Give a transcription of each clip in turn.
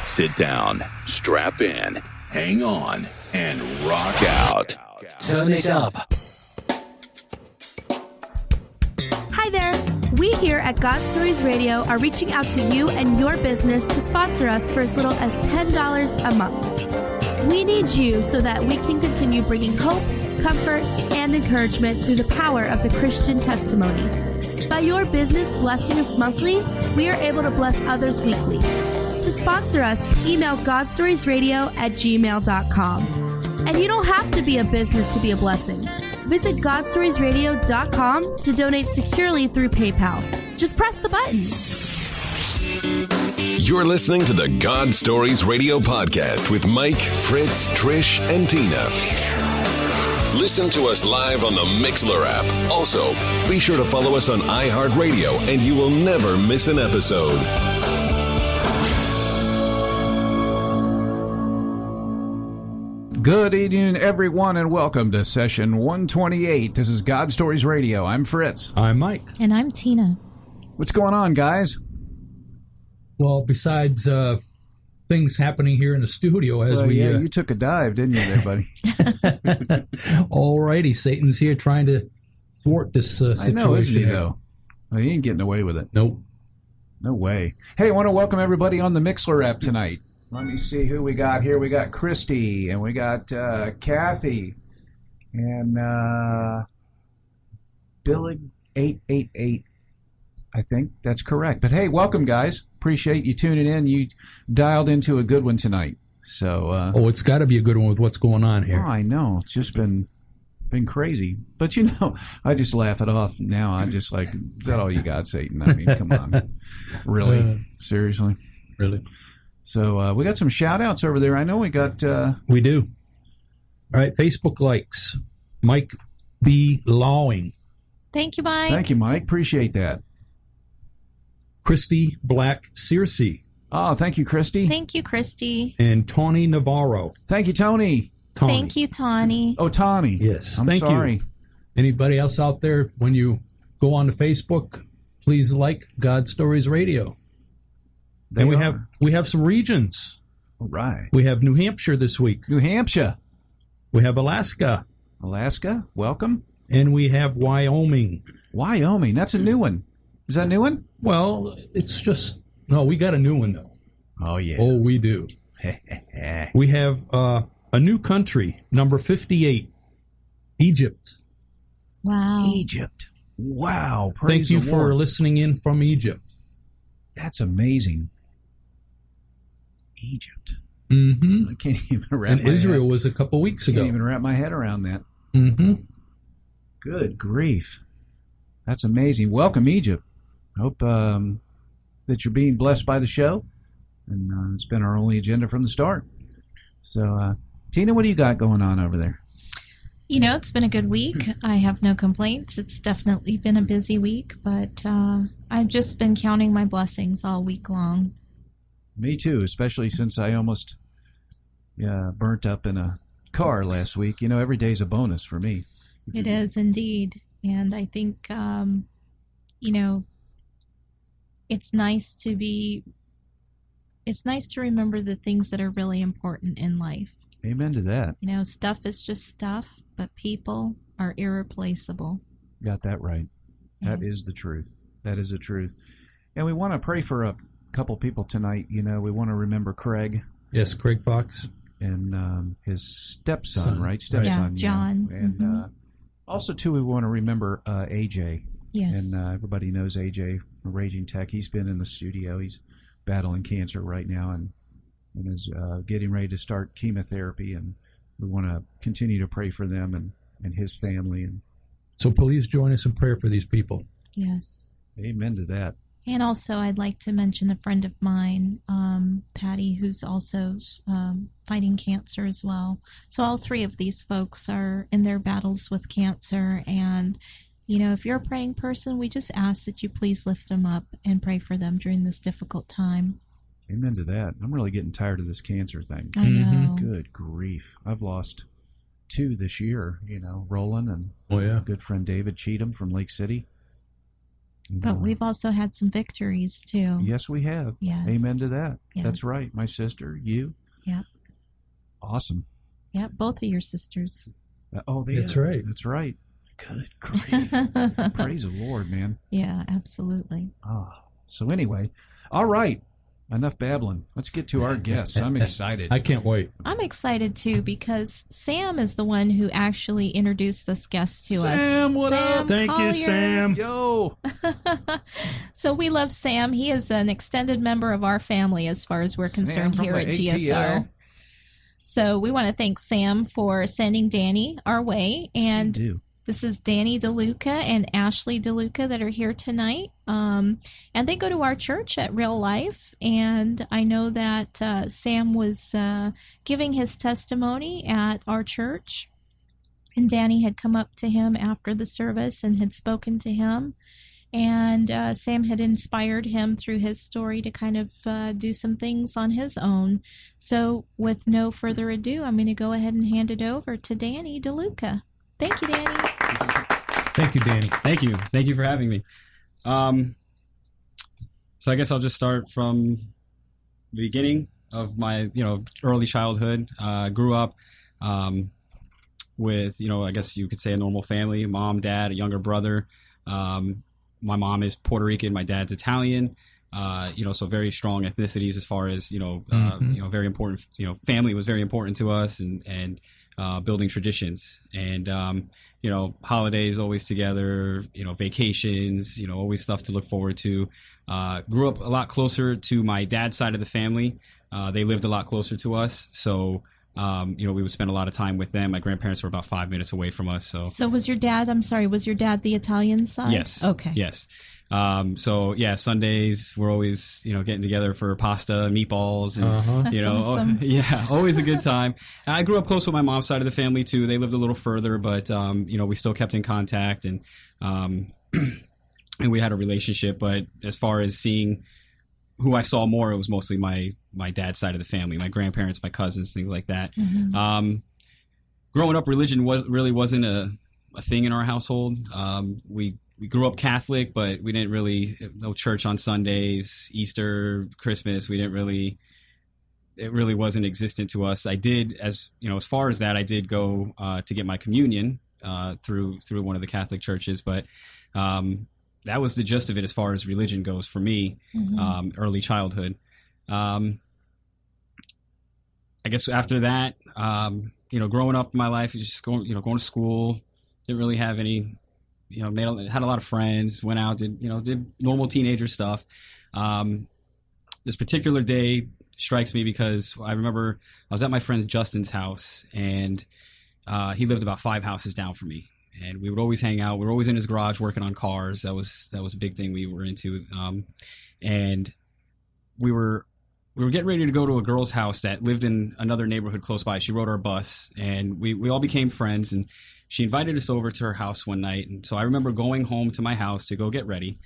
Sit down, strap in, hang on, and rock out. Turn it up. Hi there. We here at God Stories Radio are reaching out to you and your business to sponsor us for as little as $10 a month. We need you so that we can continue bringing hope, comfort, and encouragement through the power of the Christian testimony. By your business blessing us monthly, we are able to bless others weekly. To sponsor us, email godstoriesradio@gmail.com. And you don't have to be a business to be a blessing. Visit godstoriesradio.com to donate securely through PayPal. Just press the button. You're listening to the God Stories Radio podcast with Mike, Fritz, Trish, and Tina. Listen to us live on the Mixlr app. Also, be sure to follow us on iHeartRadio and you will never miss an episode. Good evening, everyone, and welcome to session 128. This is God Stories Radio. I'm Fritz. I'm Mike. And I'm Tina. What's going on, guys? Well, besides things happening here in the studio as you took a dive, didn't you there, buddy? All righty, Satan's here trying to thwart this situation. I know, isn't he, though? Well, he ain't getting away with it. Nope. No way. Hey, I want to welcome everybody on the Mixlr app tonight. Let me see who we got here. We got Christy, and we got Kathy, and Billy888. I think that's correct. But hey, welcome, guys. Appreciate you tuning in. You dialed into a good one tonight. So. It's got to be a good one with what's going on here. Oh, I know. It's just been crazy. But you know, I just laugh it off now. I'm just like, is that all you got, Satan? I mean, come on. Really? Seriously? Really? So we got some shout-outs over there. I know we got... We do. All right, Facebook likes. Mike B. Lawing. Thank you, Mike. Thank you, Mike. Appreciate that. Christy Black Searcy. Oh, thank you, Christy. Thank you, Christy. And Tony Navarro. Thank you, Tony. Thank you, Tawny. Oh, Tawny. Yes, I'm sorry. You. Anybody else out there, when you go on to Facebook, please like God Stories Radio. And we have some regions. All right. We have New Hampshire this week. New Hampshire. We have Alaska. Alaska, welcome. And we have Wyoming. Wyoming, that's a new one. Is that a new one? Well, it's just... No, we got a new one, though. Oh, yeah. Oh, we do. We have a new country, number 58, Egypt. Wow. Egypt. Wow. Praise Thank you the for Lord. listening in from Egypt. That's amazing. Egypt. Mm-hmm. I can't even wrap And my Israel head. was a couple weeks ago. Can't even wrap my head around that. Mm-hmm. Good grief. That's amazing. Welcome, Egypt. Hope that you're being blessed by the show. And it's been our only agenda from the start. So, Tina, what do you got going on over there? You know, it's been a good week. I have no complaints. It's definitely been a busy week, but I've just been counting my blessings all week long. Me too, especially since I almost burnt up in a car last week. You know, every day's a bonus for me. It is indeed. And I think, you know, it's nice to remember the things that are really important in life. Amen to that. You know, stuff is just stuff, but people are irreplaceable. Got that right. That is the truth. That is the truth. And we want to pray for a couple people tonight. You know, we want to remember Craig. Yes, Craig Fox. And his stepson, right? Yeah, John. And also, too, we want to remember AJ. Yes. And everybody knows AJ, a Raging Tech. He's been in the studio. He's battling cancer right now and is getting ready to start chemotherapy. And we want to continue to pray for them and his family. And so please join us in prayer for these people. Yes. Amen to that. And also, I'd like to mention a friend of mine, Patty, who's also fighting cancer as well. So all three of these folks are in their battles with cancer. And, you know, if you're a praying person, we just ask that you please lift them up and pray for them during this difficult time. Amen to that. I'm really getting tired of this cancer thing. I know. Good grief. I've lost 2 this year, you know, Roland and Oh, yeah. good friend David Cheatham from Lake City. But we've also had some victories, too. Yes, we have. Yes. Amen to that. Yes. That's right. My sister, you. Yep. Awesome. Yep, both of your sisters. That's right. That's right. Good grief. Praise the Lord, man. Yeah, absolutely. So anyway, all right. Enough babbling. Let's get to our guests. I'm excited. I can't wait. I'm excited, too, because Sam is the one who actually introduced this guest to us. Sam, what up? Thank you, Sam. Yo. So we love Sam. He is an extended member of our family as far as we're concerned Sam here from at the GSR. ATL. So we want to thank Sam for sending Danny our way. And do. this is Danny Deluca and Ashley Deluca that are here tonight. And they go to our church at Real Life. And I know that Sam was giving his testimony at our church. And Danny had come up to him after the service and had spoken to him. And Sam had inspired him through his story to kind of do some things on his own. So with no further ado, I'm going to go ahead and hand it over to Danny Deluca. Thank you, Danny. Thank you, Danny. Thank you. Thank you for having me. So I guess I'll just start from the beginning of my, early childhood. Grew up with, I guess you could say a normal family, mom, dad, a younger brother. My mom is Puerto Rican, my dad's Italian. So very strong ethnicities as far as, very important, family was very important to us and building traditions and, holidays always together, vacations, always stuff to look forward to. Grew up a lot closer to my dad's side of the family. They lived a lot closer to us. So, we would spend a lot of time with them. My grandparents were about 5 minutes away from us. So was your dad the Italian side? Yes. Okay. Yes. Sundays we're always, getting together for pasta and meatballs and, awesome. Always a good time. I grew up close with my mom's side of the family too. They lived a little further, but, we still kept in contact and we had a relationship. But as far as seeing who I saw more, it was mostly my dad's side of the family, my grandparents, my cousins, things like that. Mm-hmm. Growing up, religion wasn't a thing in our household. We grew up Catholic, but we didn't really no church on Sundays, Easter, Christmas. It really wasn't existent to us. I did, as far as that, I did go to get my communion through one of the Catholic churches, but that was the gist of it as far as religion goes for me. Mm-hmm. Early childhood. I guess after that, growing up in my life, just going to school, didn't really have any. Had a lot of friends, went out, did normal teenager stuff. This particular day strikes me because I remember I was at my friend Justin's house, and he lived about 5 houses down from me. And we would always hang out. We were always in his garage working on cars. That was a big thing we were into. And we were getting ready to go to a girl's house that lived in another neighborhood close by. She rode our bus, and we all became friends. And she invited us over to her house one night. And so I remember going home to my house to go get ready.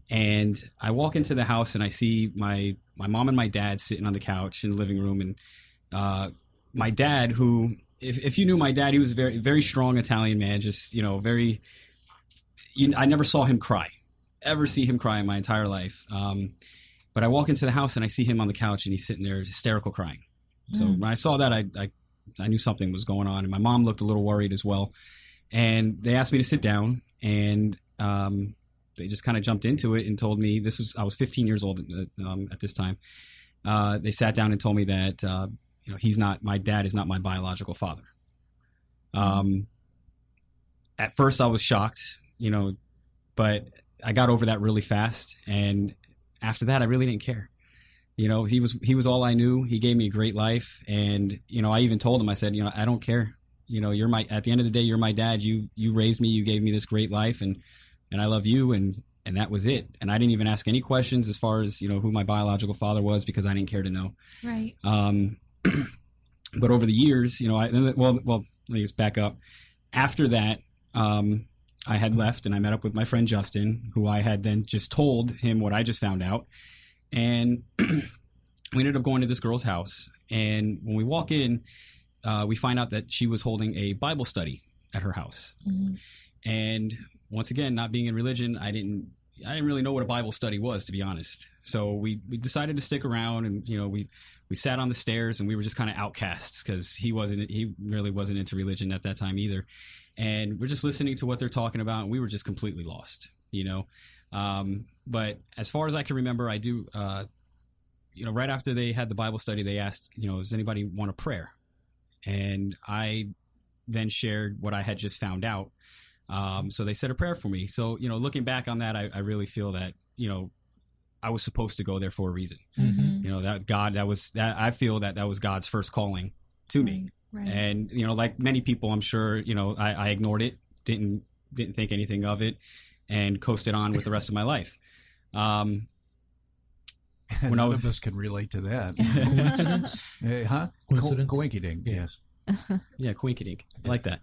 And I walk into the house and I see my mom and my dad sitting on the couch in the living room. And my dad, who, if you knew my dad, he was a very, very strong Italian man, just, I never saw him cry, ever see him cry in my entire life. But I walk into the house and I see him on the couch and he's sitting there hysterical crying. So when I saw that, I knew something was going on, and my mom looked a little worried as well. And they asked me to sit down, and they just kind of jumped into it and told me I was 15 years old at this time. They sat down and told me that my dad is not my biological father. At first I was shocked, but I got over that really fast, and after that I really didn't care. He was all I knew. He gave me a great life. And, I even told him, I said, I don't care. At the end of the day, you're my dad. You raised me. You gave me this great life, and I love you. And that was it. And I didn't even ask any questions as far as, who my biological father was, because I didn't care to know. Right. But over the years, let me just back up. After that, I had left and I met up with my friend Justin, who I had then just told him what I just found out. And we ended up going to this girl's house. And when we walk in, we find out that she was holding a Bible study at her house. Mm-hmm. And once again, not being in religion, I didn't I didn't really know what a Bible study was, to be honest. So we decided to stick around, and we sat on the stairs, and we were just kind of outcasts because he really wasn't into religion at that time either. And we're just listening to what they're talking about, and we were just completely lost, But as far as I can remember, I do, right after they had the Bible study, they asked, does anybody want a prayer? And I then shared what I had just found out. So they said a prayer for me. So, looking back on that, I really feel that, I was supposed to go there for a reason. Mm-hmm. I feel that was God's first calling to me. Right. And, like many people, I'm sure, I ignored it, didn't think anything of it, and coasted on with the rest of my life. None of us can relate to that. Coincidence? Huh? Coincidence? Coinkydink, yes. Yeah, coinkydink. I like that.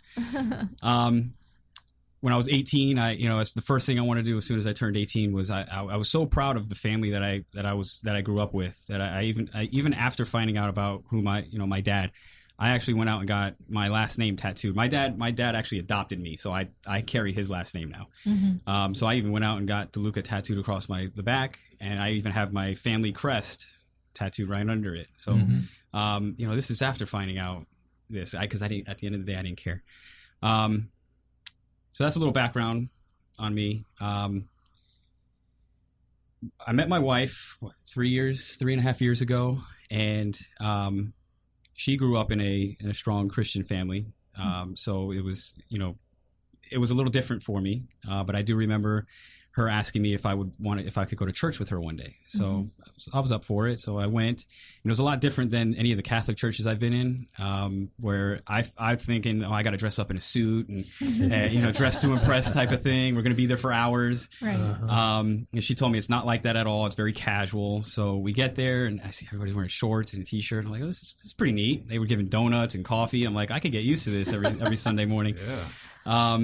When I was 18, it's the first thing I wanted to do as soon as I turned 18 was I was so proud of the family that I grew up with, that I even after finding out about who my dad, I actually went out and got my last name tattooed. My dad actually adopted me, so I carry his last name now. Mm-hmm. So I even went out and got Deluca tattooed across the back, and I even have my family crest tattooed right under it. So, this is after finding out this, because I didn't, at the end of the day, I didn't care. So that's a little background on me. I met my wife 3.5 years ago, and she grew up in a strong Christian family. So it was a little different for me. But I do remember her asking me if I could go to church with her one day. So I was up for it. So I went. It was a lot different than any of the Catholic churches I've been in, where I'm thinking, I got to dress up in a suit and dress to impress type of thing. We're going to be there for hours. Right. And she told me it's not like that at all. It's very casual. So we get there, and I see everybody's wearing shorts and a t-shirt. I'm like, this is pretty neat. They were giving donuts and coffee. I'm like, I could get used to this every Sunday morning. Yeah.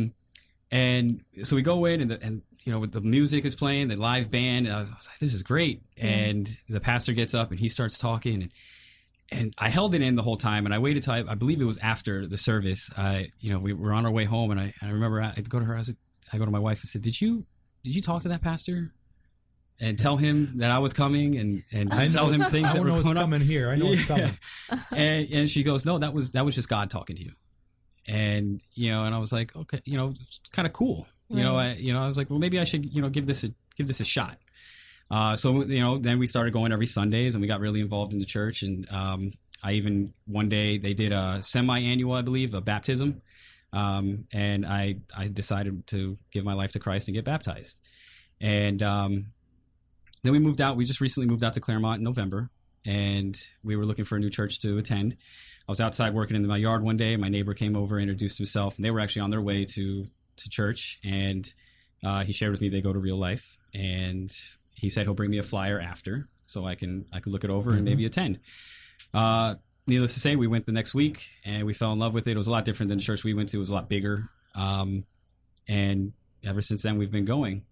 And so we go in, and the music is playing, the live band. And I was like, this is great. And the pastor gets up and he starts talking, and I held it in the whole time. And I waited till I believe it was after the service. We were on our way home, and I remember I'd go to her. I go to my wife. I said, "Did you talk to that pastor and tell him that I was coming and tell him things that were going on here? I know it's coming." And she goes, "No, that was just God talking to you." And and I was like, okay, it's kind of cool. Right. I was like, well, maybe I should, give this a shot. So then we started going every Sundays, and we got really involved in the church. And I even one day they did a semi-annual, I believe, a baptism, and I decided to give my life to Christ and get baptized. And then we moved out. We just recently moved out to Claremont in November, and we were looking for a new church to attend. I was outside working in my yard one day. My neighbor came over, introduced himself, and they were actually on their way to church. And he shared with me they go to Real Life, and he said he'll bring me a flyer after so I could look it over and maybe attend. Needless to say, we went the next week, and we fell in love with it. It was a lot different than the church we went to. It was a lot bigger, and ever since then we've been going.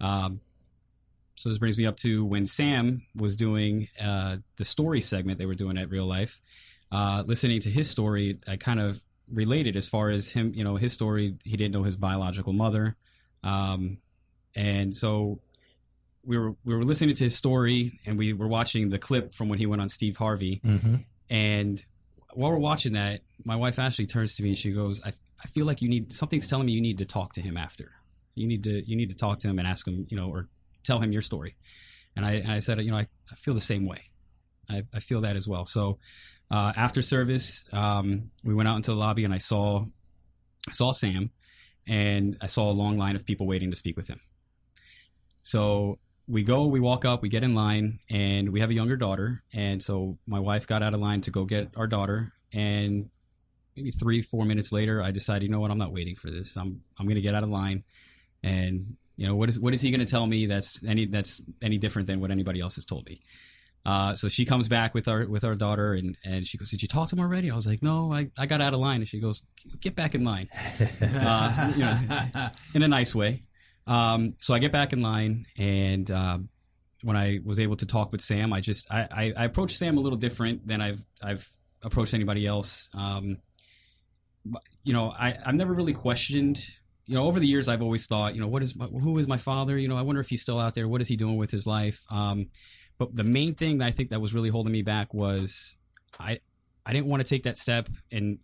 So this brings me up to when Sam was doing the story segment they were doing at Real Life. Listening to his story, I kind of related as far as him, his story. He didn't know his biological mother. And so we were listening to his story, and we were watching the clip from when he went on Steve Harvey. Mm-hmm. And while we're watching that, my wife Ashley turns to me and she goes, I feel like something's telling me you need to talk to him after. You need to talk to him and ask him, or tell him your story. And I said, I feel the same way. I feel that as well. So after service, we went out into the lobby, and I saw Sam, and I saw a long line of people waiting to speak with him. So we walk up, we get in line, and we have a younger daughter. And so my wife got out of line to go get our daughter. And maybe 3-4 minutes later, I decided, you know what, I'm not waiting for this. I'm going to get out of line. And what is he going to tell me that's any different than what anybody else has told me? So she comes back with our daughter, and she goes, "Did you talk to him already?" I was like, "No, I got out of line." And she goes, "Get back in line," in a nice way. So I get back in line, and when I was able to talk with Sam, I approached Sam a little different than I've approached anybody else. I've never really questioned, over the years, I've always thought, who is my father? I wonder if he's still out there. What is he doing with his life? But the main thing that I think that was really holding me back was I didn't want to take that step and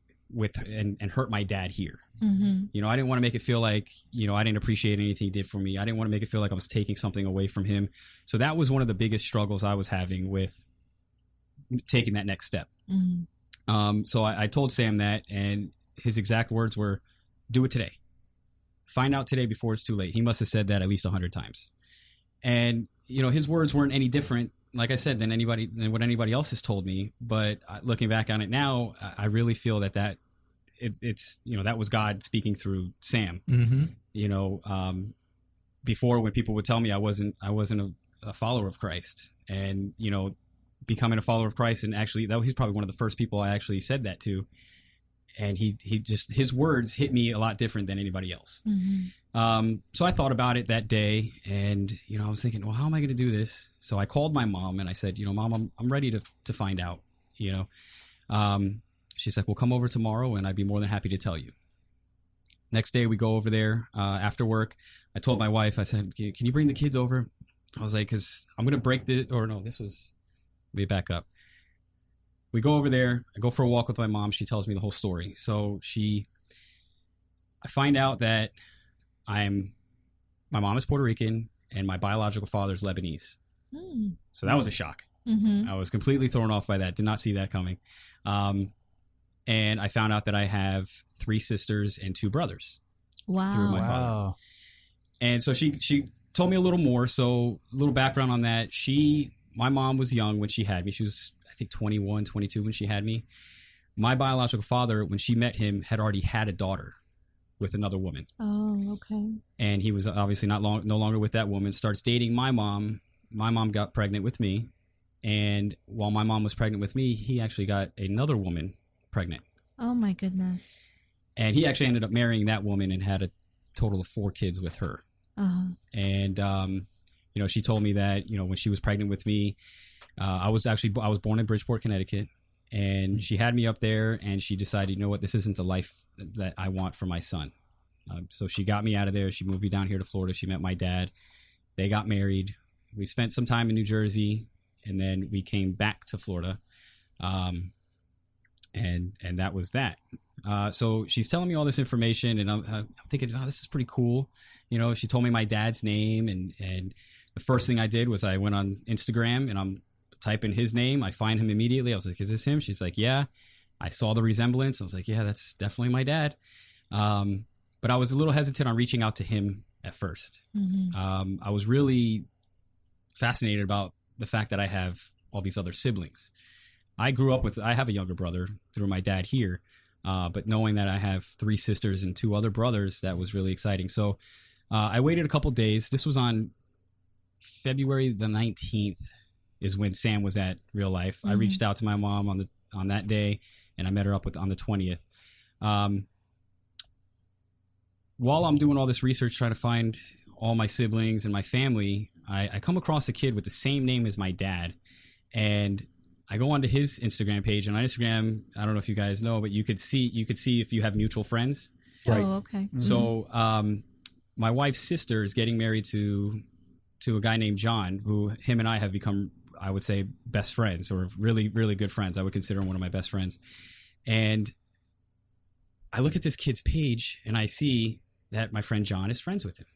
hurt my dad here. Mm-hmm. I didn't want to make it feel like, I didn't appreciate anything he did for me. I didn't want to make it feel like I was taking something away from him. So that was one of the biggest struggles I was having with taking that next step. Mm-hmm. So I told Sam that, and his exact words were, do it today. Find out today before it's too late. He must have said that at least 100 times. And, his words weren't any different, like I said, than what anybody else has told me. But looking back on it now, I really feel that it's that was God speaking through Sam. Mm-hmm. Before, when people would tell me I wasn't a follower of Christ, and becoming a follower of Christ, and actually he's probably one of the first people I actually said that to. And his words hit me a lot different than anybody else. Mm-hmm. So I thought about it that day, and I was thinking, well, how am I going to do this? So I called my mom and I said, Mom, I'm ready to find out. She's like, well, come over tomorrow, and I'd be more than happy to tell you. Next day, we go over there after work. I told my wife, I said, can you bring the kids over? I was like, because I'm going to break let me back up. We go over there. I go for a walk with my mom. She tells me the whole story. So I find out that my mom is Puerto Rican and my biological father is Lebanese. Mm. So that was a shock. Mm-hmm. I was completely thrown off by that. Did not see that coming. And I found out that I have 3 sisters and 2 brothers. Wow. Through my father. And so she told me a little more. So a little background on that. My mom was young when she had me. She was, I think, 21, 22 when she had me. My biological father, when she met him, had already had a daughter with another woman. Oh, okay. And he was obviously no longer with that woman. Starts dating my mom. My mom got pregnant with me. And while my mom was pregnant with me, he actually got another woman pregnant. Oh, my goodness. And he actually ended up marrying that woman and had a total of 4 kids with her. Uh-huh. And, she told me that, when she was pregnant with me, I was born in Bridgeport, Connecticut, and she had me up there, and she decided, this isn't the life that I want for my son. So she got me out of there. She moved me down here to Florida. She met my dad. They got married. We spent some time in New Jersey, and then we came back to Florida. And that was that. So she's telling me all this information, and I'm thinking, this is pretty cool. She told me my dad's name, and the first thing I did was I went on Instagram, and I'm typing his name. I find him immediately. I was like, is this him? She's like, yeah. I saw the resemblance. I was like, yeah, that's definitely my dad. But I was a little hesitant on reaching out to him at first. Mm-hmm. I was really fascinated about the fact that I have all these other siblings. I have a younger brother through my dad here, but knowing that I have 3 sisters and 2 other brothers, that was really exciting. So I waited a couple days. This was on February the 19th is when Sam was at Real Life. Mm-hmm. I reached out to my mom on that day, and I met her up on the 20th. While I'm doing all this research trying to find all my siblings and my family, I come across a kid with the same name as my dad, and I go onto his Instagram page. And on Instagram, I don't know if you guys know, but you could see if you have mutual friends. Right. Oh, okay. Mm-hmm. So my wife's sister is getting married to a guy named John, who him and I have become, I would say, best friends, or really, really good friends. I would consider him one of my best friends. And I look at this kid's page and I see that my friend John is friends with him.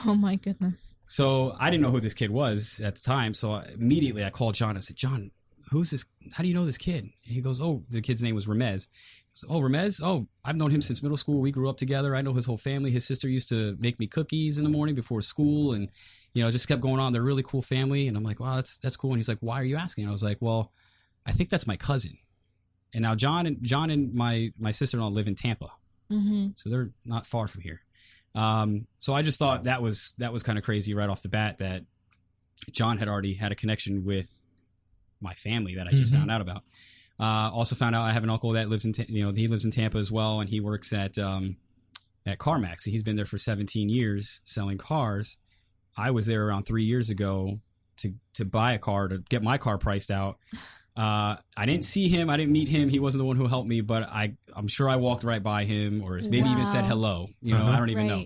Oh, my goodness. So I didn't know who this kid was at the time. So immediately I called John. I said, John, who's this? How do you know this kid? And he goes, oh, the kid's name was Ramez. So, oh, Ramez? Oh, I've known him since middle school. We grew up together. I know his whole family. His sister used to make me cookies in the morning before school, and just kept going on. They're a really cool family. And I'm like, wow, that's cool. And he's like, why are you asking? And I was like, well, I think that's my cousin. And now John and my sister-in-law live in Tampa. Mm-hmm. So they're not far from here. So I just thought that was kind of crazy right off the bat, that John had already had a connection with my family that I just found out about. Also found out I have an uncle that lives he lives in Tampa as well, and he works at CarMax. He's been there for 17 years selling cars. I was there around 3 years ago to buy a car, to get my car priced out. I didn't see him. I didn't meet him. He wasn't the one who helped me, but I'm sure I walked right by him, or maybe even said hello. I don't even know.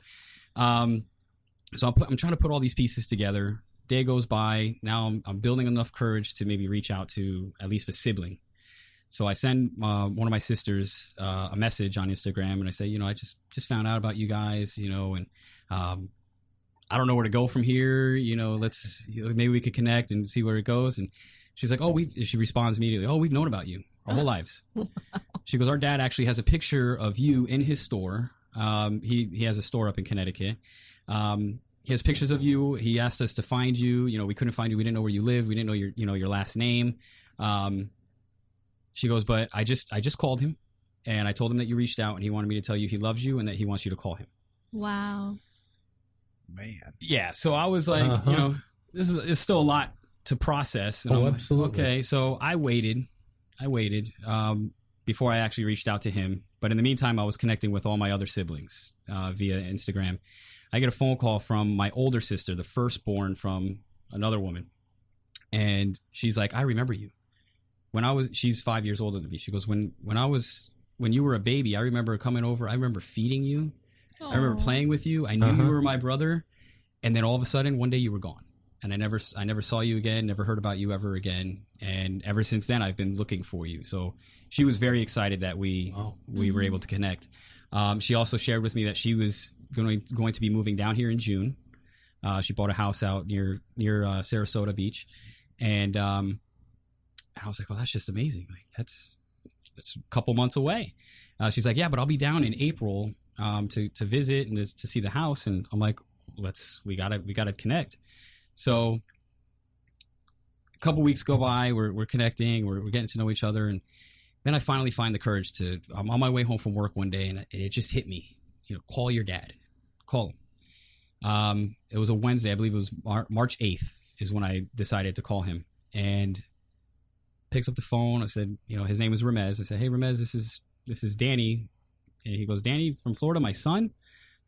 So I'm trying to put all these pieces together. Day goes by. Now I'm building enough courage to maybe reach out to at least a sibling. So I send one of my sisters a message on Instagram, and I say, I just found out about you guys, and I don't know where to go from here. Let's maybe we could connect and see where it goes. And she's like, she responds immediately, we've known about you our whole lives. She goes, our dad actually has a picture of you in his store. He has a store up in Connecticut. He has pictures of you. He asked us to find you. We couldn't find you. We didn't know where you lived. We didn't know your last name. She goes, but I just called him, and I told him that you reached out, and he wanted me to tell you he loves you and that he wants you to call him. Wow. Man. Yeah. So I was like, this is still a lot to process. And I'm absolutely. Like, okay. So I waited before I actually reached out to him. But in the meantime, I was connecting with all my other siblings via Instagram. I get a phone call from my older sister, the firstborn from another woman. And she's like, I remember you. She's 5 years older than me. She goes, when you were a baby, I remember coming over. I remember feeding you. I remember playing with you. I knew you were my brother. And then all of a sudden, one day you were gone. And I never saw you again, never heard about you ever again. And ever since then, I've been looking for you. So she was very excited that we were able to connect. She also shared with me that she was going to be moving down here in June. She bought a house out near Sarasota Beach. And I was like, well, that's just amazing. Like that's a couple months away. She's like, yeah, but I'll be down in April to visit and to see the house. And I'm like, we gotta connect. So a couple weeks go by, we're connecting, we're getting to know each other. And then I finally find the courage I'm on my way home from work one day, and it just hit me, call your dad, call him. It was a Wednesday. I believe it was March 8th is when I decided to call him, and picks up the phone. I said, his name is Ramez. I said, hey, Ramez, this is Danny. And he goes, Danny from Florida, my son? And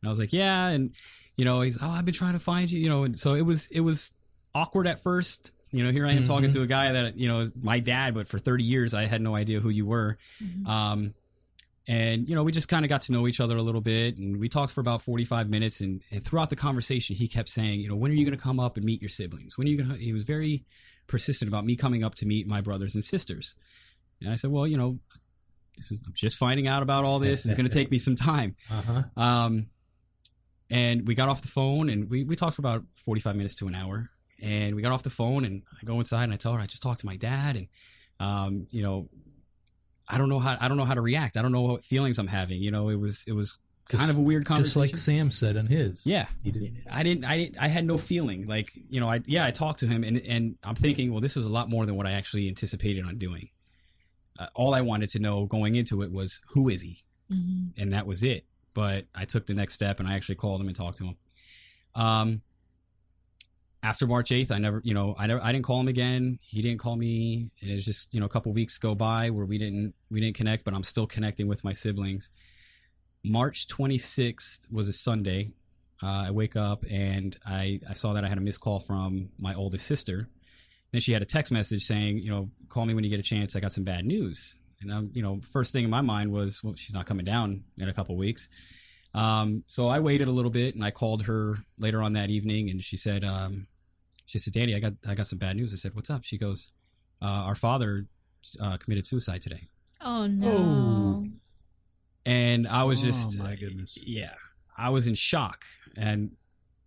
I was like, yeah. And, he's, I've been trying to find you, and so it was awkward at first. Here I am talking to a guy that, is my dad, but for 30 years, I had no idea who you were. Mm-hmm. And, we just kind of got to know each other a little bit, and we talked for about 45 minutes. And throughout the conversation, he kept saying, when are you going to come up and meet your siblings? When are you going to, he was very persistent about me coming up to meet my brothers and sisters. And I said, well, I'm just finding out about all this. It's going to take me some time. And we got off the phone, and we talked for about 45 minutes to an hour. And we got off the phone, and I go inside and I tell her I just talked to my dad, and I don't know how to react. I don't know what feelings I'm having. It was kind of a weird conversation. Just like Sam said in his. Yeah. I had no feeling. Like, I talked to him, and I'm thinking, well, this was a lot more than what I actually anticipated on doing. All I wanted to know going into it was, who is he? Mm-hmm. And that was it. But I took the next step, and I actually called him and talked to him. After March 8th, I didn't call him again. He didn't call me. And it was just, a couple weeks go by where we didn't connect, but I'm still connecting with my siblings. March 26th was a Sunday. I wake up, and I saw that I had a missed call from my oldest sister. Then she had a text message saying, call me when you get a chance. I got some bad news. And first thing in my mind was, well, she's not coming down in a couple weeks. So I waited a little bit, and I called her later on that evening, and she said, Danny, I got some bad news. I said, what's up? She goes, our father committed suicide today. Oh no. And I was just, oh my goodness. Yeah, I was in shock. And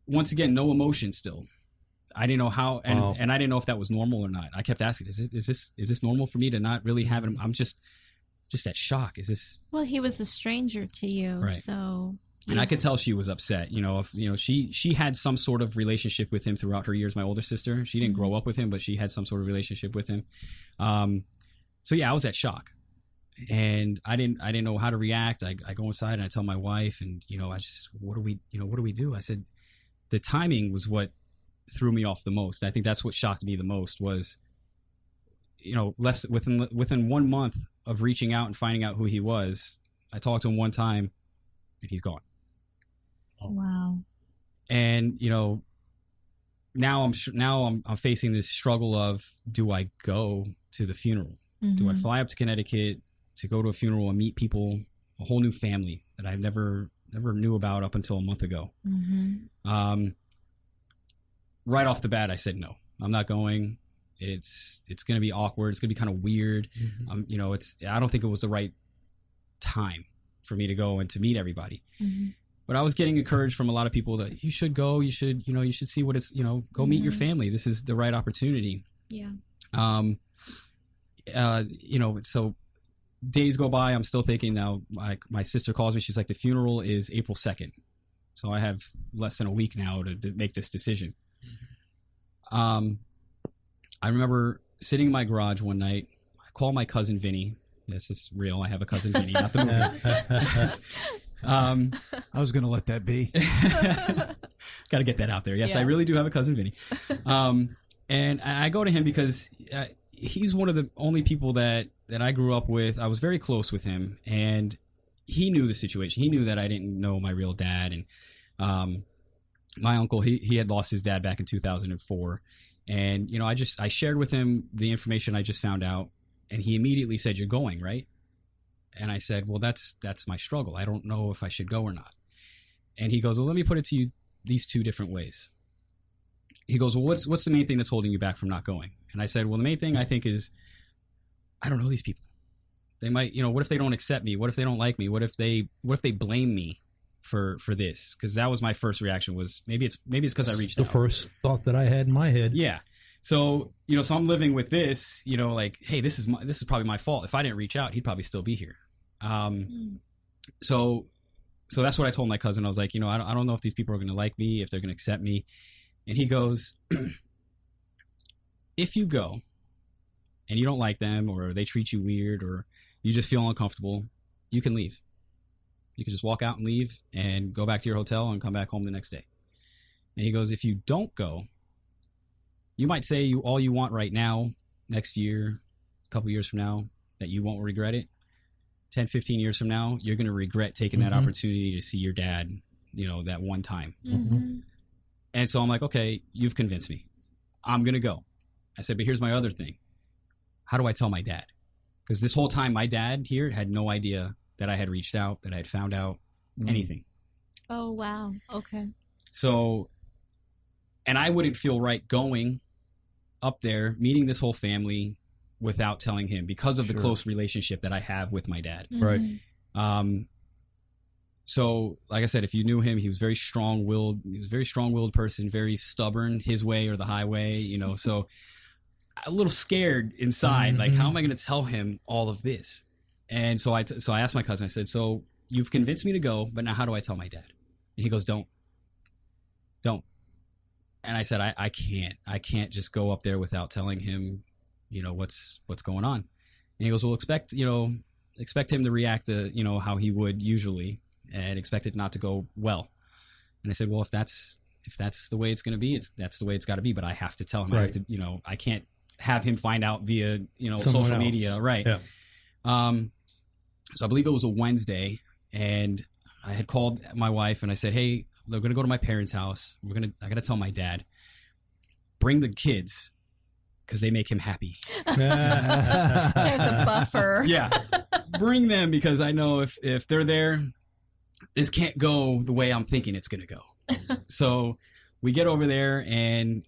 once again, no emotion still. I didn't know how, and I didn't know if that was normal or not. I kept asking, is this normal for me to not really have it? I'm just at shock. Is this? Well, he was a stranger to you, right. So. And I could tell she was upset. She had some sort of relationship with him throughout her years. My older sister, she didn't grow up with him, but she had some sort of relationship with him. So yeah, I was at shock, and I didn't know how to react. I go inside and I tell my wife, and what do we do? I said, the timing was what threw me off the most. I think that's what shocked me the most was, within 1 month of reaching out and finding out who he was, I talked to him one time, and he's gone. Wow. And now I'm facing this struggle of, do I go to the funeral? Do I fly up to Connecticut to go to a funeral and meet people, a whole new family that I never knew about up until a month ago? Right off the bat, I said no. I'm not going. It's going to be awkward. It's going to be kind of weird. You know, I don't think it was the right time for me to go and to meet everybody. But I was getting encouraged from a lot of people that you should go. You should see what it's, go meet your family. This is the right opportunity. Yeah. So days go by. I'm still thinking now, my sister calls me. She's like, the funeral is April 2nd. So I have less than a week now to make this decision. I remember sitting in my garage one night. I call my cousin Vinny. This is real. I have a cousin Vinny, not the movie. I was going to let that be. Got to get that out there. Yes, I really do have a cousin Vinny. And I go to him because he's one of the only people that I grew up with. I was very close with him, and he knew the situation. He knew that I didn't know my real dad, and my uncle, he had lost his dad back in 2004. And, I shared with him the information I just found out, and he immediately said, "You're going, right?" And I said, "Well, that's my struggle. I don't know if I should go or not." And he goes, "Well, let me put it to you these two different ways." He goes, "Well, what's the main thing that's holding you back from not going?" And I said, "Well, the main thing I think is I don't know these people. They might, what if they don't accept me? What if they don't like me? What if they blame me for this?" Because that was my first reaction, was maybe it's because I reached out. The first thought that I had in my head. Yeah. So, so I'm living with this, like, hey, this is probably my fault. If I didn't reach out, he'd probably still be here. So that's what I told my cousin. I was like, I don't know if these people are going to like me, if they're going to accept me. And he goes, if you go and you don't like them, or they treat you weird, or you just feel uncomfortable, you can leave. You can just walk out and leave and go back to your hotel and come back home the next day. And he goes, if you don't go, you might say all you want right now, next year, a couple years from now, that you won't regret it. 10, 15 years from now, you're going to regret taking that opportunity to see your dad, that one time. And so I'm like, okay, you've convinced me. I'm going to go. I said, but here's my other thing. How do I tell my dad? Because this whole time, my dad here had no idea that I had reached out, that I had found out anything. Oh, wow. Okay. So, and I wouldn't feel right going up there, meeting this whole family without telling him, because of the close relationship that I have with my dad. Right. So, like I said, if you knew him, he was very strong-willed. He was a very strong-willed person, very stubborn, his way or the highway, so a little scared inside, like, how am I going to tell him all of this? And so I asked my cousin, I said, so you've convinced me to go, but now how do I tell my dad? And he goes, don't. And I said, I can't just go up there without telling him, what's going on. And he goes, well, expect him to react to, how he would usually, and expect it not to go well. And I said, well, if that's the way it's going to be, that's the way it's got to be, but I have to tell him. Right. I have to, I can't have him find out via, social media. Right. Yeah. So I believe it was a Wednesday, and I had called my wife and I said, hey, we're going to go to my parents' house. I got to tell my dad, bring the kids, because they make him happy. They're the buffer. Yeah. Bring them, because I know if they're there, this can't go the way I'm thinking it's going to go. So we get over there, and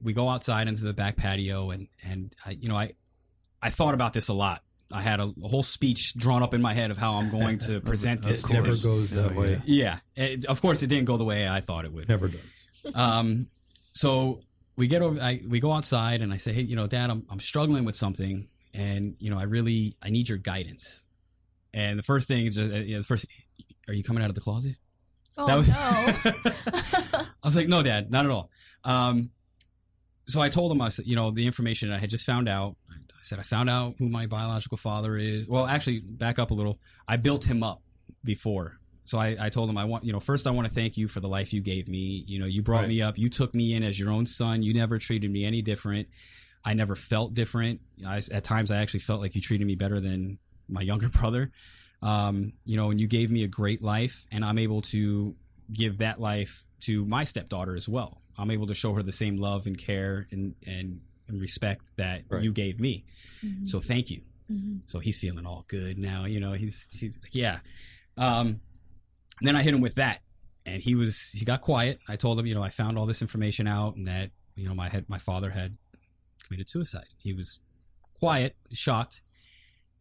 we go outside into the back patio, and I thought about this a lot. I had a whole speech drawn up in my head of how I'm going to present this. It never goes that way. Yeah. Of course, it didn't go the way I thought it would. Never does. So we get over. We go outside, and I say, hey, Dad, I'm struggling with something, and I need your guidance. And the first thing is are you coming out of the closet? Oh, no. I was like, no, Dad, not at all. So I told him, I said, the information I had just found out. I said, I found out who my biological father is. Well, actually, back up a little. I built him up before. So I told him, first I want to thank you for the life you gave me. You brought me up. You took me in as your own son. You never treated me any different. I never felt different. At times, I actually felt like you treated me better than my younger brother. And you gave me a great life, and I'm able to give that life to my stepdaughter as well. I'm able to show her the same love and care and and respect that Right. you gave me. Mhm. So thank you. Mhm. So he's feeling all good now, he's like, yeah. Then I hit him with that, and he got quiet. I told him, I found all this information out, and that, my father had committed suicide. He was quiet, shocked.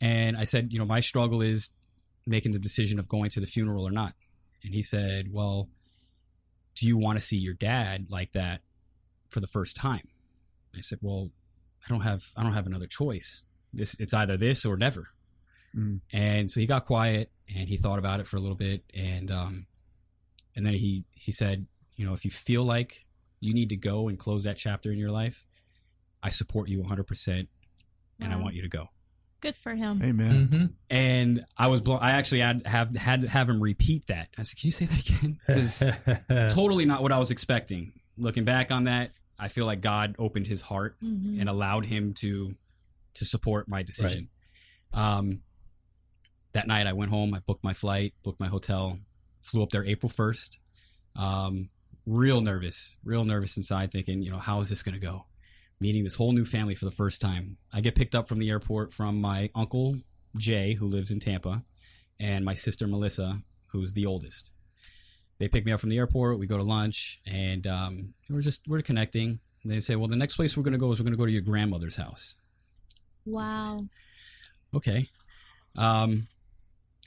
And I said, my struggle is making the decision of going to the funeral or not. And he said, well, do you want to see your dad like that for the first time? I said, well, I don't have another choice. It's either this or never. Mm. And so he got quiet and he thought about it for a little bit. And then he said, if you feel like you need to go and close that chapter in your life, I support you 100%. And I Wow. want you to go. Good for him. Amen. Mm-hmm. And I was blown. I actually had to have him repeat that. I said, can you say that again? Because totally not what I was expecting. Looking back on that, I feel like God opened his heart Mhm. and allowed him to support my decision. That night I went home, I booked my flight, booked my hotel, flew up there April 1st. Real nervous inside, thinking, how is this going to go? Meeting this whole new family for the first time. I get picked up from the airport from my uncle, Jay, who lives in Tampa, and my sister, Melissa, who's the oldest. They pick me up from the airport. We go to lunch, and we're connecting. And they say, well, the next place we're going to go is we're going to go to your grandmother's house. Wow. Okay. I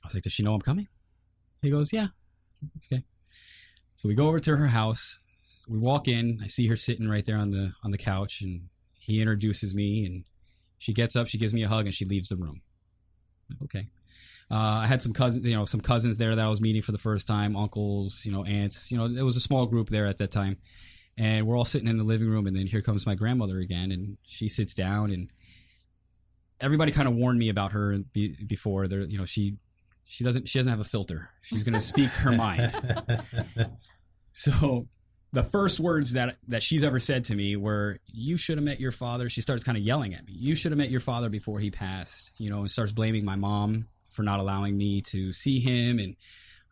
was like, does she know I'm coming? He goes, yeah. Okay. So we go over to her house. We walk in. I see her sitting right there on the couch, and he introduces me, and she gets up, she gives me a hug, and she leaves the room. Okay. I had some cousins there that I was meeting for the first time, uncles, aunts. It was a small group there at that time, and we're all sitting in the living room, and then here comes my grandmother again, and she sits down, and everybody kind of warned me about her before. There, she doesn't have a filter. She's going to speak her mind. So the first words that she's ever said to me were, you should have met your father. She starts kind of yelling at me. You should have met your father before he passed, and starts blaming my mom for not allowing me to see him. And,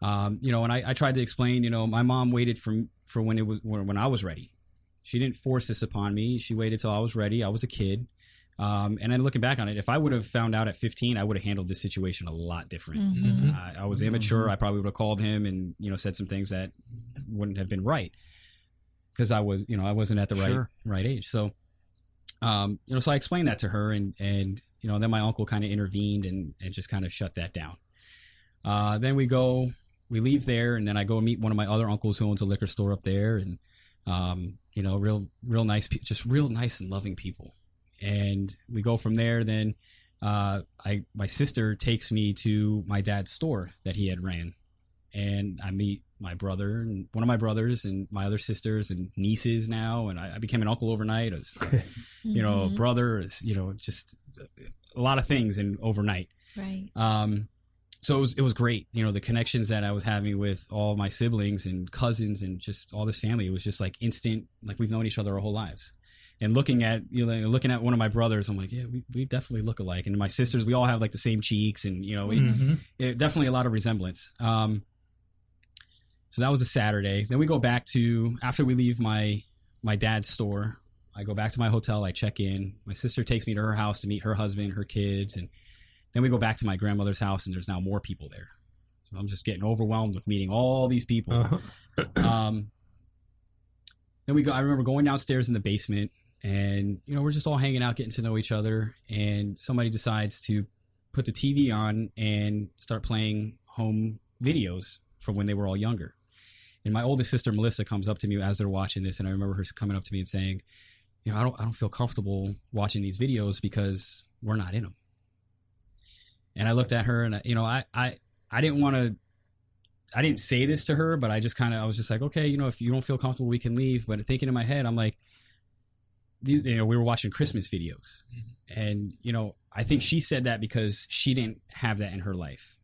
and I tried to explain, my mom waited for when I was ready. She didn't force this upon me. She waited till I was ready. I was a kid. And then looking back on it, if I would have found out at 15, I would have handled this situation a lot different. Mhm. I was immature. I probably would have called him and, said some things that wouldn't have been right. Because I wasn't at the right age. So, so I explained that to her, and then my uncle kind of intervened and just kind of shut that down. Then we leave there, and then I go meet one of my other uncles who owns a liquor store up there, and real nice, just real nice and loving people. And we go from there. Then my sister takes me to my dad's store that he had ran, and I meet my brother and one of my brothers and my other sisters and nieces now, and I became an uncle overnight. As Mhm. brother, as just a lot of things in overnight. Right. So it was great. The connections that I was having with all my siblings and cousins and just all this family, it was just like instant, like we've known each other our whole lives. And looking at one of my brothers, I'm like, yeah, we definitely look alike. And my sisters, we all have like the same cheeks, and definitely a lot of resemblance. So that was a Saturday. Then we go back to, after we leave my dad's store, I go back to my hotel, I check in. My sister takes me to her house to meet her husband, her kids, and then we go back to my grandmother's house, and there's now more people there. So I'm just getting overwhelmed with meeting all these people. Then I remember going downstairs in the basement, and we're just all hanging out, getting to know each other, and somebody decides to put the TV on and start playing home videos from when they were all younger. And my oldest sister Melissa comes up to me as they're watching this, and I remember her coming up to me and saying, I don't feel comfortable watching these videos because we're not in them. And I looked at her, and I didn't say this to her, but I was just like, okay, if you don't feel comfortable, we can leave. But thinking in my head, I'm like, we were watching Christmas videos, and I think she said that because she didn't have that in her life.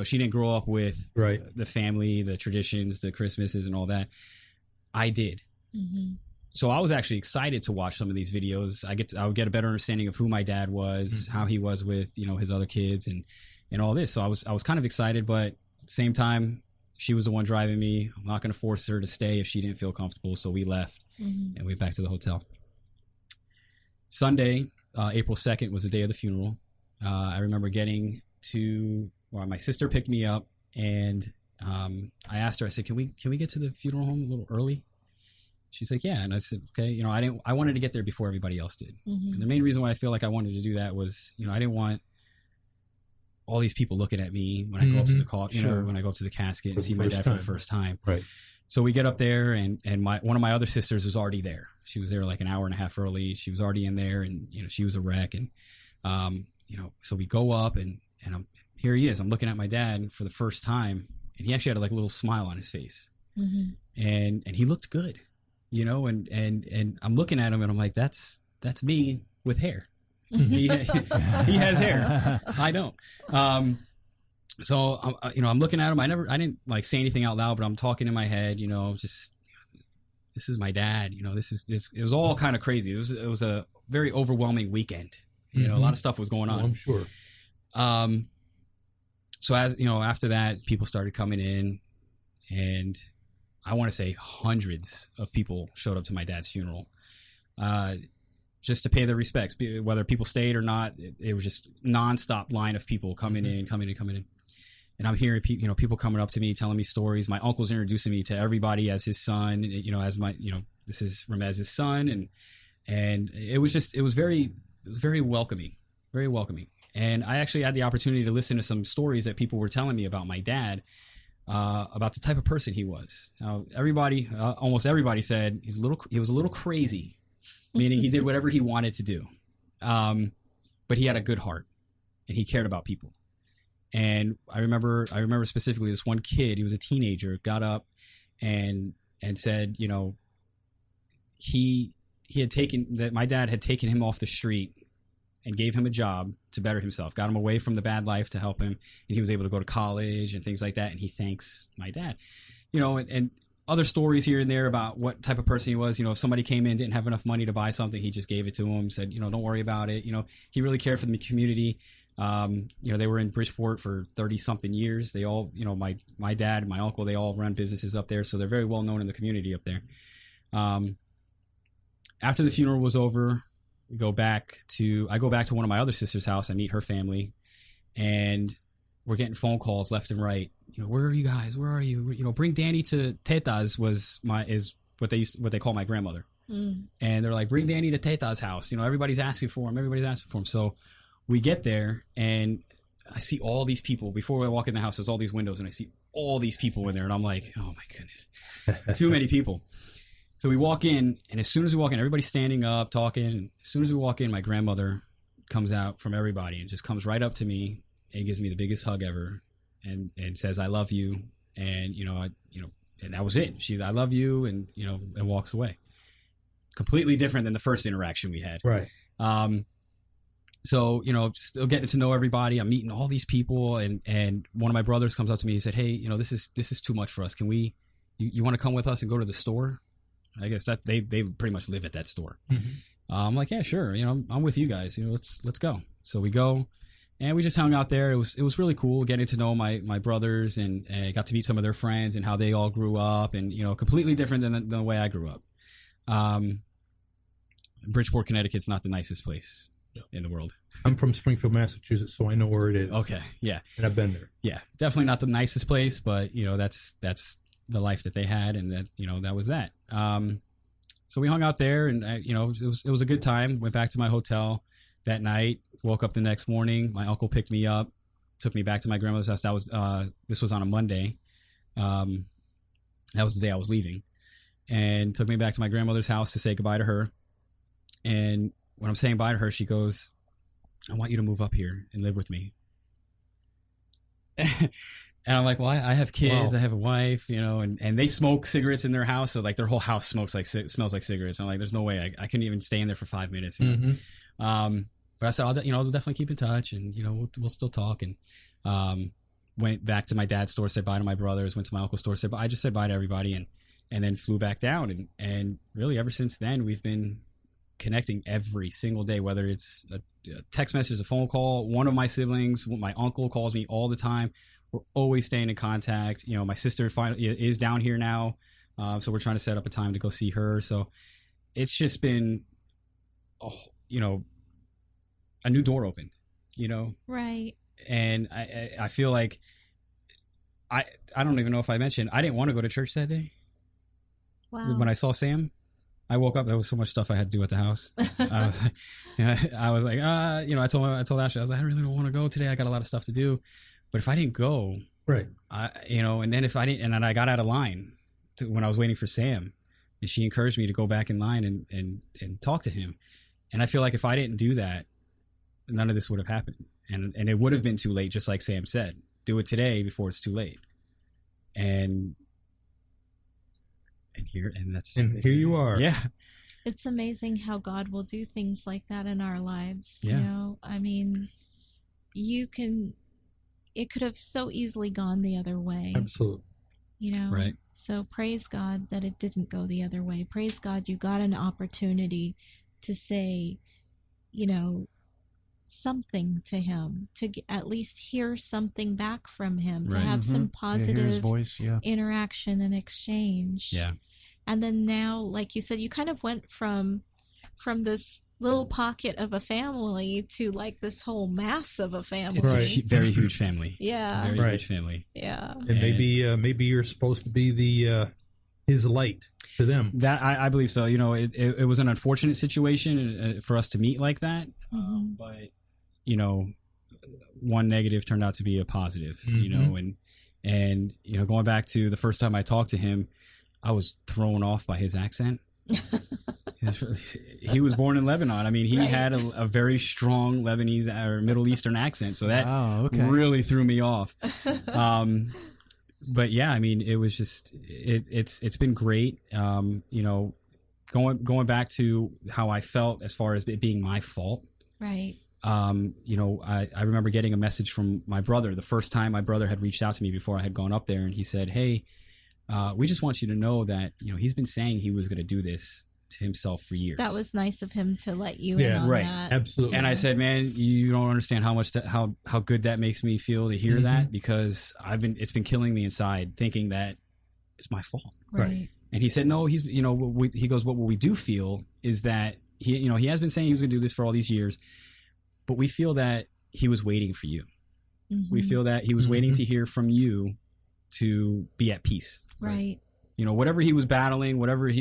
She didn't grow up with the family, the traditions, the Christmases, and all that. I did. Mm-hmm. So I was actually excited to watch some of these videos. I would get a better understanding of who my dad was, how he was with his other kids, and all this. So I was kind of excited, but at the same time, she was the one driving me. I'm not going to force her to stay if she didn't feel comfortable. So we left and went back to the hotel. Sunday, April 2nd was the day of the funeral. I remember getting to, my sister picked me up, and I asked her, I said, can we get to the funeral home a little early? She's like, yeah. And I said, okay. I wanted to get there before everybody else did. Mm-hmm. And the main reason why I feel like I wanted to do that was, I didn't want all these people looking at me when I go up to the call, when I go up to the casket and see my dad for the first time. Right. So we get up there, and one of my other sisters was already there. She was there like an hour and a half early. She was already in there, and she was a wreck. And so we go up, and here he is. I'm looking at my dad for the first time, and he actually had like a little smile on his face, and he looked good, And I'm looking at him, and I'm like, that's me with hair. he has hair. I don't. So I'm looking at him. I didn't like say anything out loud, but I'm talking in my head, just this is my dad. It was all kind of crazy. It was a very overwhelming weekend. A lot of stuff was going on. I'm sure. So as after that, people started coming in, and I want to say hundreds of people showed up to my dad's funeral, just to pay their respects. Whether people stayed or not, it was just nonstop line of people coming in. And I'm hearing people coming up to me, telling me stories. My uncle's introducing me to everybody as his son, as my, this is Ramez's son. And it was very welcoming, very welcoming. And I actually had the opportunity to listen to some stories that people were telling me about my dad, about the type of person he was. Now, almost everybody said he was a little crazy, meaning he did whatever he wanted to do. But he had a good heart, and he cared about people. And I remember specifically this one kid, he was a teenager, got up and said, he had my dad had taken him off the street and gave him a job to better himself, got him away from the bad life to help him. And he was able to go to college and things like that. And he thanks my dad, and other stories here and there about what type of person he was. If somebody came in, didn't have enough money to buy something, he just gave it to him, said, don't worry about it. He really cared for the community. They were in Bridgeport for 30 something years. They all, my dad and my uncle, they all run businesses up there. So they're very well known in the community up there. After the funeral was over, I go back to one of my other sister's house. I meet her family, and we're getting phone calls left and right. Where are you guys? Where are you? Bring Danny to Teta's is what they call my grandmother. And they're like, bring Danny to Teta's house. Everybody's asking for him. So we get there, and I see all these people. Before I walk in the house, there's all these windows, and I see all these people in there, and I'm like, oh my goodness, too many people. So we walk in, and as soon as we walk in, everybody's standing up, talking. And as soon as we walk in, my grandmother comes out from everybody and just comes right up to me and gives me the biggest hug ever, and says, "I love you," and and that was it. I love you, and and walks away. Completely different than the first interaction we had. Right. So, still getting to know everybody. I'm meeting all these people, and one of my brothers comes up to me. He said, "Hey, this is too much for us. Can you want to come with us and go to the store?" I guess that they pretty much live at that store. Mm-hmm. I'm like, yeah, sure. I'm with you guys. Let's go. So we go, and we just hung out there. It was really cool getting to know my brothers, and got to meet some of their friends and how they all grew up, and completely different than the way I grew up. Bridgeport, Connecticut's not the nicest place in the world. I'm from Springfield, Massachusetts, so I know where it is. Okay, yeah, and I've been there. Yeah, definitely not the nicest place, but that's the life that they had, and that that was that. So we hung out there, and it was a good time. Went back to my hotel that night. Woke up the next morning. My uncle picked me up, took me back to my grandmother's house. That was this was on a Monday. That was the day I was leaving, and took me back to my grandmother's house to say goodbye to her. And when I'm saying bye to her, she goes, "I want you to move up here and live with me." And I'm like, well, I have kids, wow. I have a wife, and they smoke cigarettes in their house. So like their whole house smells like cigarettes. I'm like, there's no way I couldn't even stay in there for 5 minutes. Mm-hmm. But I said, I'll definitely keep in touch, and, we'll still talk. And, went back to my dad's store, said bye to my brothers, went to my uncle's store, I just said bye to everybody, and then flew back down. And really ever since then, we've been connecting every single day, whether it's a text message, a phone call. One of my siblings, my uncle, calls me all the time. We're always staying in contact. My sister is down here now, so we're trying to set up a time to go see her. So it's just been a new door opened, Right. and I feel like I don't even know if I mentioned, I didn't want to go to church that day. Wow. When I saw Sam, I woke up, there was so much stuff I had to do at the house. I was like, I told Ashley, I was like, I really don't want to go today. I got a lot of stuff to do. But if I didn't go, right, and then if I didn't, and then I got out of line when I was waiting for Sam, and she encouraged me to go back in line and talk to him. And I feel like if I didn't do that, none of this would have happened. And it would have been too late, just like Sam said. Do it today before it's too late. And here you are. Yeah. It's amazing how God will do things like that in our lives. Yeah. I mean, it could have so easily gone the other way. Absolutely. Right. So praise God that it didn't go the other way. Praise God you got an opportunity to say, something to him, to at least hear something back from him, Right. to have some Yeah, hear his positive voice, yeah. interaction and exchange. Yeah. And then now, like you said, you kind of went from this little pocket of a family to like this whole mass of a family. It's Right. a very huge family. Yeah. Very Right. huge family. Yeah. And maybe you're supposed to be the his light to them. That I believe so. It was an unfortunate situation for us to meet like that. Mhm. But one negative turned out to be a positive. Mhm. And going back to the first time I talked to him, I was thrown off by his accent. He was born in Lebanon. I mean, he Right. had a very strong Lebanese or Middle Eastern accent, so that really threw me off. But yeah, I mean, it was just it's been great. Going back to how I felt as far as it being my fault. Right. I remember getting a message from my brother the first time my brother had reached out to me before I had gone up there, and he said, "Hey, we just want you to know that he's been saying he was going to do this to himself for years." That was nice of him to let you in on right. that. Absolutely. And I said, "Man, you don't understand how much how good that makes me feel to hear that, because it's been killing me inside, thinking that it's my fault." Right. And he said, "No, he goes, what we do feel is that he has been saying he was going to do this for all these years, but we feel that he was waiting for you. Mhm. We feel that he was waiting to hear from you to be at peace." Right. Whatever he was battling, whatever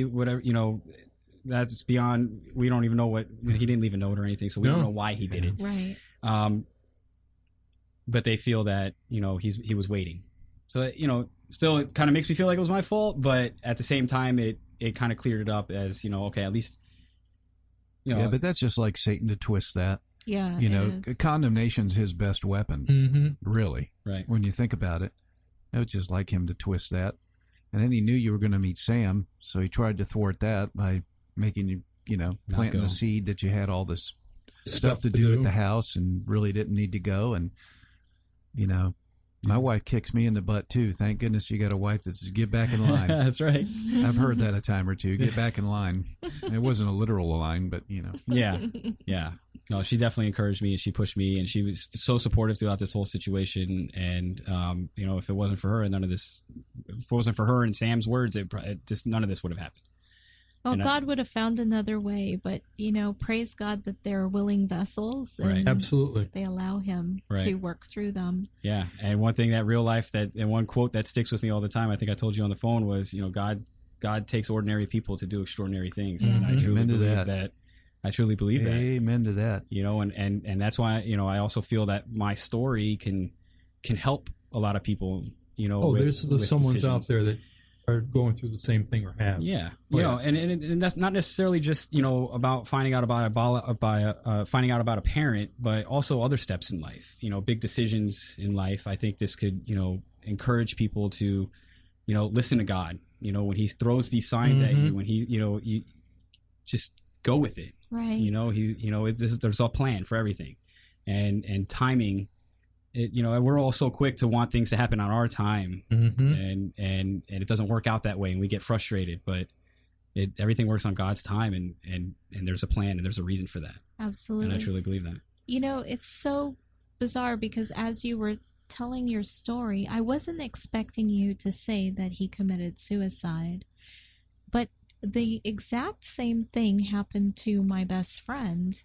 that's beyond. We don't even know what he didn't leave a note or anything, so we don't know why he did it. Right. But they feel that he was waiting. So still, it kind of makes me feel like it was my fault, but at the same time, it kind of cleared it up as okay, at least Yeah, but that's just like Satan to twist that. Yeah. Condemnation's his best weapon. Mm-hmm. Really, right. when you think about it, it was just like him to twist that. And then he knew you were going to meet Sam, so he tried to thwart that by making you, planting the seed that you had all this stuff to do at the house and really didn't need to go. And, my wife kicks me in the butt too. Thank goodness you got a wife that says, "Get back in line." That's right. I've heard that a time or two. Get back in line. It wasn't a literal line, but Yeah. No, she definitely encouraged me and she pushed me, and she was so supportive throughout this whole situation. And if it wasn't for her and if it wasn't for her and Sam's words, it just none of this would have happened. Well, And God would have found another way, but praise God that they're willing vessels, and Right. Absolutely. they allow Him to Right. work through them. Yeah, and one thing and one quote that sticks with me all the time, I think I told you on the phone, was God takes ordinary people to do extraordinary things, and I truly Amen to believe that. I truly believe that. Amen to that. And that's why I also feel that my story can help a lot Oh, with there's someone's decisions. out there that are going through the same thing or have. Yeah, Right. and that's not necessarily just about finding out about a parent, but also other steps in life. Big decisions in life. I think this could encourage people to listen to God. When He throws these signs at you, when He you just go with it. Right. There's a plan for everything, and timing. We're all so quick to want things to happen on our time, Mm-hmm. and it doesn't work out that way, and we get frustrated. But everything works on God's time, and there's a plan and there's a reason for that. Absolutely. And I truly believe that. It's so bizarre because as you were telling your story, I wasn't expecting you to say that he committed suicide, but the exact same thing happened to my best friend.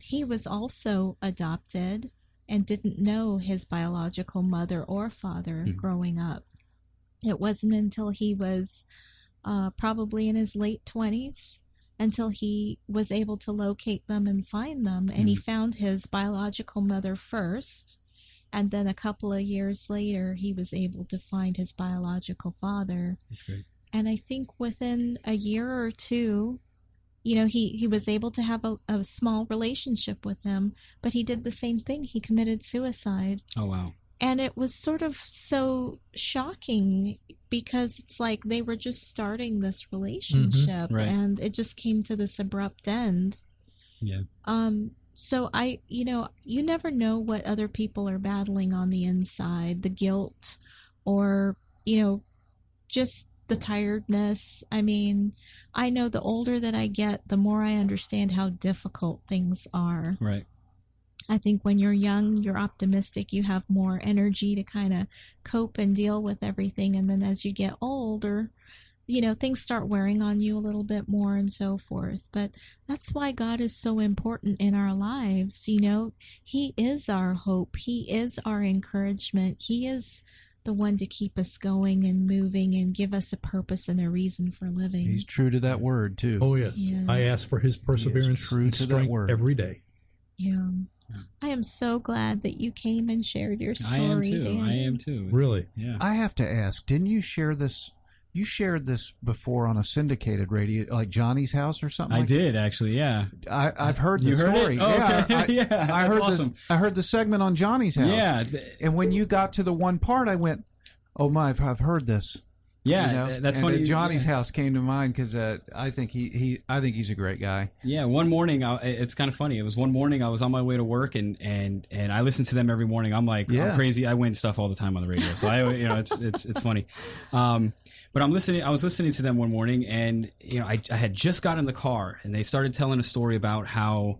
he was also adopted and didn't know his biological mother or father growing up. It wasn't until he was probably in his late 20s until he was able to locate them and find them. And he found his biological mother first. And then a couple of years later, he was able to find his biological father. That's great. And I think within a year or two, you know, he was able to have a small relationship with him, but he did the same thing. He committed suicide. Oh, wow. And it was sort of so shocking because it's like they were just starting this relationship right. and it just came to this abrupt end. Yeah. So you never know what other people are battling on the inside, the guilt or, you know, just the tiredness. I mean, I know the older that I get, the more I understand how difficult things are. Right. I think when you're young, you're optimistic, you have more energy to kind of cope and deal with everything. And then as you get older, you know, things start wearing on you a little bit more and so forth. But that's why God is so important in our lives. You know, He is our hope. He is our encouragement. He is the one to keep us going and moving and give us a purpose and a reason for living. He's true to that word, too. Oh, yes. I ask for his perseverance true and to that strength word. every day. Yeah. I am so glad that you came and shared your story, I am too. Danny. I am too. Really? Yeah. I have to ask, didn't you share this? You shared this before on a syndicated radio, like Johnny's House or something? I did, actually, yeah. I've heard the You heard story. it? Oh, Yeah, okay. Yeah, I that's heard awesome. I heard the segment on Johnny's House. Yeah. And when you got to the one part, I went, "Oh my, I've heard this." Yeah, You know? that's and funny. Johnny's Yeah. House came to mind because I think he's a great guy. Yeah, one morning, it's kind of funny. It was one morning I was on my way to work, and I listen to them every morning. I'm like, Yeah. I'm crazy. I win stuff all the time on the radio, so I, you know, it's funny. But I was listening to them one morning, and you know, I had just got in the car, and they started telling a story about how,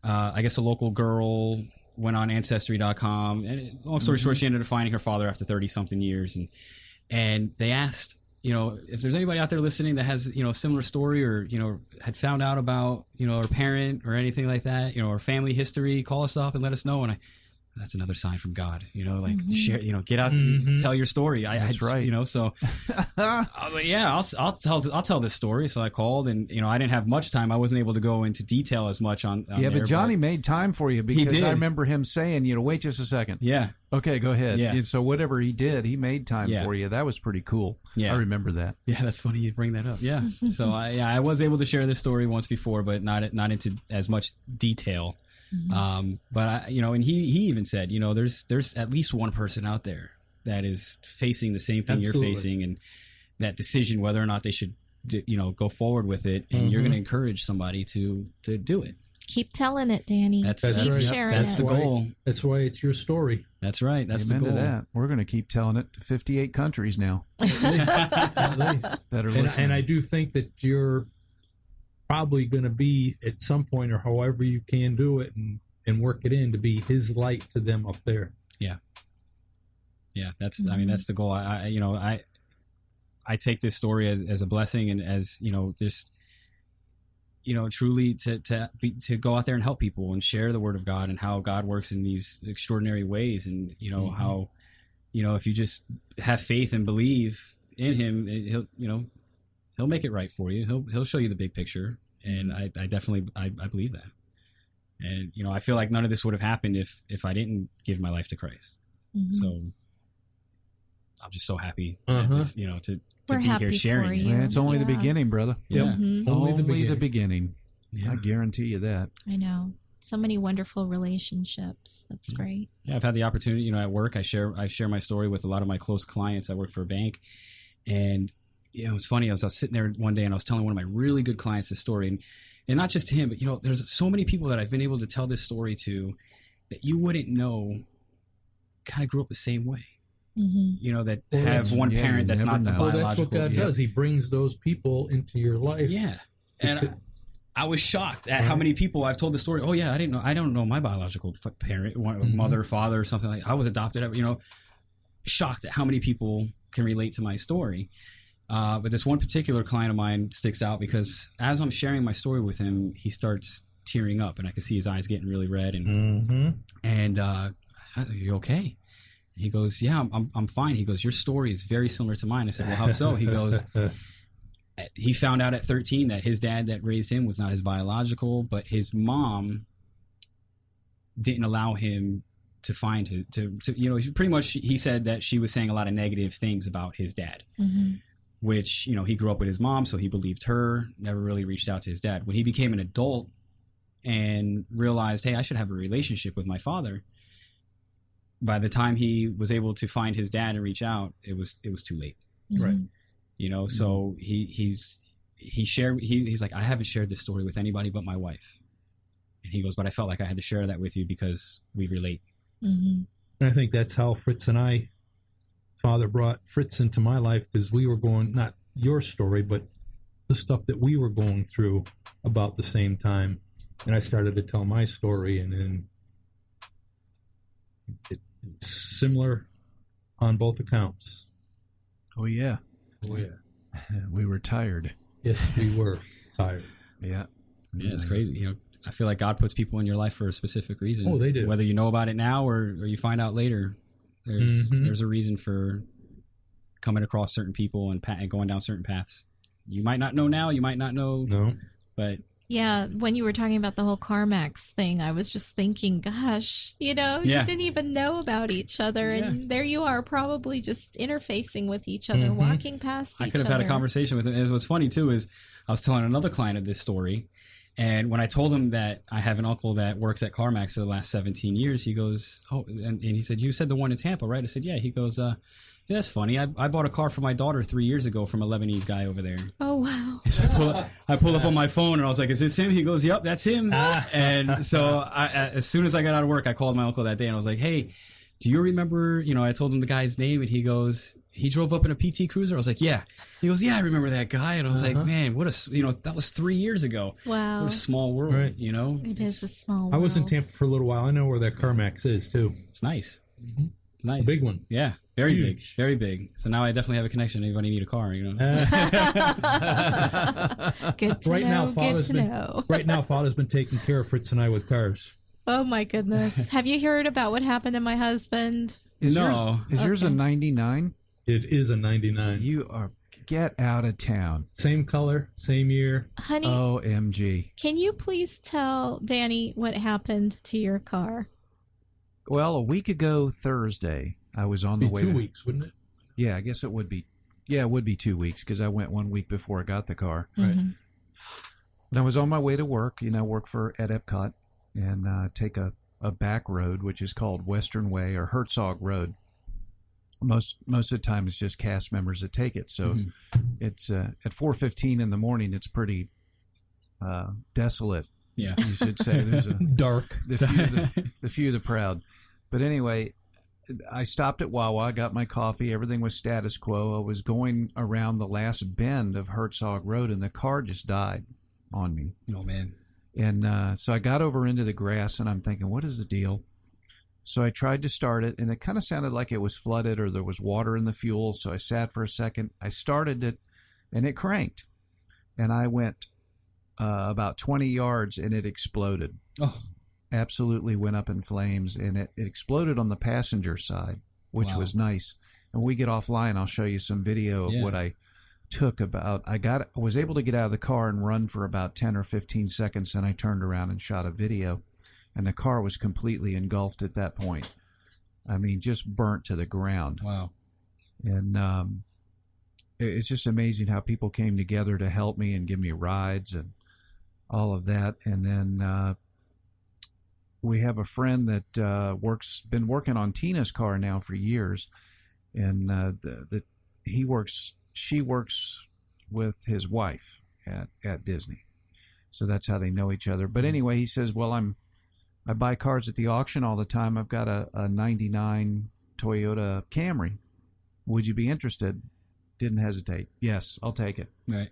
I guess a local girl went on Ancestry.com, and long story short, she ended up finding her father after 30-something years, and they asked, you know, if there's anybody out there listening that has, you know, a similar story or, you know, had found out about, you know, her parent or anything like that, you know, or family history, call us up and let us know. And that's another sign from God, you know, like share, you know, get out, tell your story. That's right. You know, so I was like, yeah, I'll tell this story. So I called, and you know, I didn't have much time. I wasn't able to go into detail as much on Yeah, there, but Johnny made time for you because did. I remember him saying, you know, wait just a second. Yeah. Okay, go ahead. Yeah. And so whatever he did, he made time Yeah. for you. That was pretty cool. Yeah. I remember that. Yeah, that's funny you bring that up. Yeah. So I was able to share this story once before, but not into as much detail. But I, you know, and he even said, you know, there's at least one person out there that is facing the same thing Absolutely. you're facing, and that decision whether or not they should, you know, go forward with it, and you're going to encourage somebody to do it. Keep telling it, Danny. That's Keep right. sharing That's it. the goal. That's why it's your story. That's right. That's Amen the goal. to that. We're going to keep telling it to 58 countries now At least. that are And, listening. and I do think that you're probably going to be at some point, or however you can do it and work it in, to be his light to them up there. Yeah, that's. I mean, that's the goal. I take this story as a blessing, and as, you know, just, you know, truly to go out there and help people and share the word of God and how God works in these extraordinary ways, and you know how, you know, if you just have faith and believe in Him, He'll make it right for you. He'll show you the big picture, and I definitely believe that. And you know, I feel like none of this would have happened if I didn't give my life to Christ. So I'm just so happy, that this, you know, to We're be happy here sharing for it. you. Man, it's only the Yeah. beginning, brother. Yeah. Only the Only the beginning. beginning. Yeah. I guarantee you that. I know. So many wonderful relationships. That's great. Yeah, I've had the opportunity, you know, at work, I share my story with a lot of my close clients. I work for a bank, and you know, it was funny. I was sitting there one day, and I was telling one of my really good clients this story, and not just to him, but you know, there's so many people that I've been able to tell this story to that you wouldn't know kind of grew up the same way. You know, that Well, have one yeah, parent you that's never not the know. Well, biological. that's what God yeah. does. He brings those people into your life. Yeah, and I was shocked at how many people I've told the story. Oh yeah, I don't know my biological parent, mother, father, or something like. I was adopted. You know, shocked at how many people can relate to my story. But this one particular client of mine sticks out because as I'm sharing my story with him, he starts tearing up, and I could see his eyes getting really red. And are you okay? He goes, yeah, I'm fine. He goes, your story is very similar to mine. I said, well, how so? He goes, he found out at 13 that his dad that raised him was not his biological, but his mom didn't allow him to find his, to pretty much, he said that she was saying a lot of negative things about his dad, which, he grew up with his mom, so he believed her, never really reached out to his dad. When he became an adult and realized, hey, I should have a relationship with my father, by the time he was able to find his dad and reach out, it was too late. Right. So he's like, I haven't shared this story with anybody but my wife. And he goes, but I felt like I had to share that with you because we relate. And I think that's how Fritz and I, Father brought Fritz into my life, because we were going, not your story, but the stuff that we were going through about the same time. And I started to tell my story, and then it's similar on both accounts. Oh, yeah. We were tired. Yes, we were tired. Yeah. Yeah, it's crazy. I feel like God puts people in your life for a specific reason. Oh, they do. Whether you know about it now or you find out later, there's a reason for coming across certain people and going down certain paths. You might not know now, you might not know. No. But yeah, when you were talking about the whole CarMax thing, I was just thinking, gosh, you didn't even know about each other, and there you are, probably just interfacing with each other, walking past each other. I could have had a conversation with him. And what's funny too is I was telling another client of this story, and when I told him that I have an uncle that works at CarMax for the last 17 years, he goes, oh, and he said, you said the one in Tampa, right? I said, yeah. He goes, yeah, that's funny. I bought a car for my daughter 3 years ago from a Lebanese guy over there. Oh, wow. So I pulled up on my phone, and I was like, is this him? He goes, yep, that's him. And so as soon as I got out of work, I called my uncle that day, and I was like, hey, do you remember, I told him the guy's name, and he goes, he drove up in a PT Cruiser? I was like, yeah. He goes, yeah, I remember that guy. And I was like, man, that was 3 years ago. Wow. What a small world, Right. It is a small world. I was in Tampa for a little while. I know where that CarMax is, too. It's nice. It's nice. It's a big one. Yeah, very Huge. big. Very big. So now I definitely have a connection. Anybody need a car, Good to Right know, now, good to know. Right now, Father's been taking care of Fritz and I with cars. Oh, my goodness. Have you heard about what happened to my husband? Is No. yours a 99? It is a 99. You are, get out of town. Same color, same year. Honey, OMG. can you please tell Danny what happened to your car? Well, a week ago Thursday, I was on the Be way 2 to... weeks, wouldn't it? Yeah, I guess it would be. Yeah, it would be 2 weeks because I went 1 week before I got the car. Right. Mhm. And I was on my way to work, work at Epcot, and take a back road, which is called Western Way or Herzog Road. Most of the time, it's just cast members that take it. So it's at 4:15 in the morning. It's pretty desolate. Yeah. You should say there's a Dark. the few, the proud. But anyway, I stopped at Wawa, got my coffee. Everything was status quo. I was going around the last bend of Herzog Road, and the car just died on me. Oh, man. And so I got over into the grass, and I'm thinking, what is the deal? So I tried to start it, and it kind of sounded like it was flooded or there was water in the fuel. So I sat for a second. I started it, and it cranked. And I went about 20 yards, and it exploded. Oh, Absolutely went up in flames, and it exploded on the passenger side, which Wow. was nice. And when we get offline, I'll show you some video of what I took about. I was able to get out of the car and run for about 10 or 15 seconds, and I turned around and shot a video, and the car was completely engulfed at that point. I mean, just burnt to the ground. wow. And it's just amazing how people came together to help me and give me rides and all of that. And then we have a friend that been working on Tina's car now for years, and she works with his wife at Disney, so that's how they know each other. But anyway, he says, well, I buy cars at the auction all the time. I've got a 99 Toyota Camry. Would you be interested? Didn't hesitate. Yes, I'll take it. Right.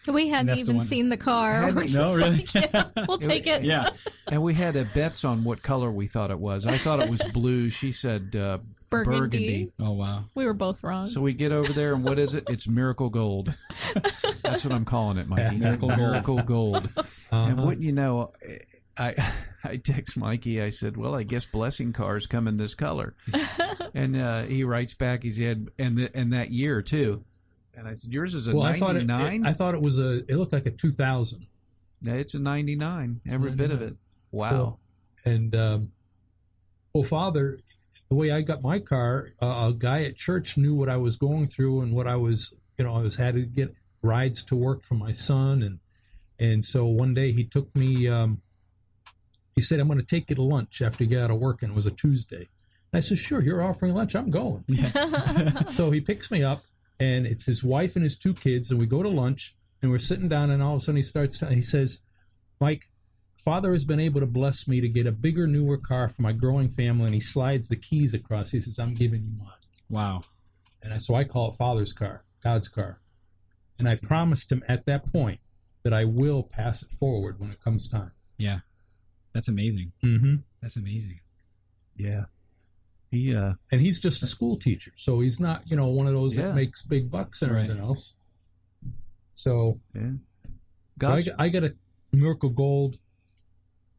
We hadn't That's the even one. seen the car. We're just No, really? like, yeah, we'll take it. Yeah. And we had bets on what color we thought it was. I thought it was blue. She said burgundy. Oh, wow. We were both wrong. So we get over there, and what is it? It's Miracle Gold. That's what I'm calling it, Mikey. Miracle Gold. Miracle Gold. And wouldn't you know, I text Mikey. I said, "Well, I guess blessing cars come in this color," and he writes back. He said, "And that year too." And I said, "Yours is a 99." I thought it was it looked like a 2000. Yeah, it's a 99. Every bit of it. Wow. So, and Father, the way I got my car, a guy at church knew what I was going through and what I was, had to get rides to work for my son, and so one day he took me. He said, "I'm going to take you to lunch after you get out of work," and it was a Tuesday. And I said, "Sure, you're offering lunch. I'm going." Yeah. So he picks me up, and it's his wife and his 2 kids, and we go to lunch, and we're sitting down, and all of a sudden he says, "Mike, Father has been able to bless me to get a bigger, newer car for my growing family," and he slides the keys across. He says, "I'm giving you mine." Wow. And so I call it Father's car, God's car. And I promised him at that point that I will pass it forward when it comes time. Yeah. That's amazing. Mm-hmm. That's amazing. Yeah. And he's just a school teacher, so he's not, one of those that makes big bucks and everything else. So, so I got a Miracle Gold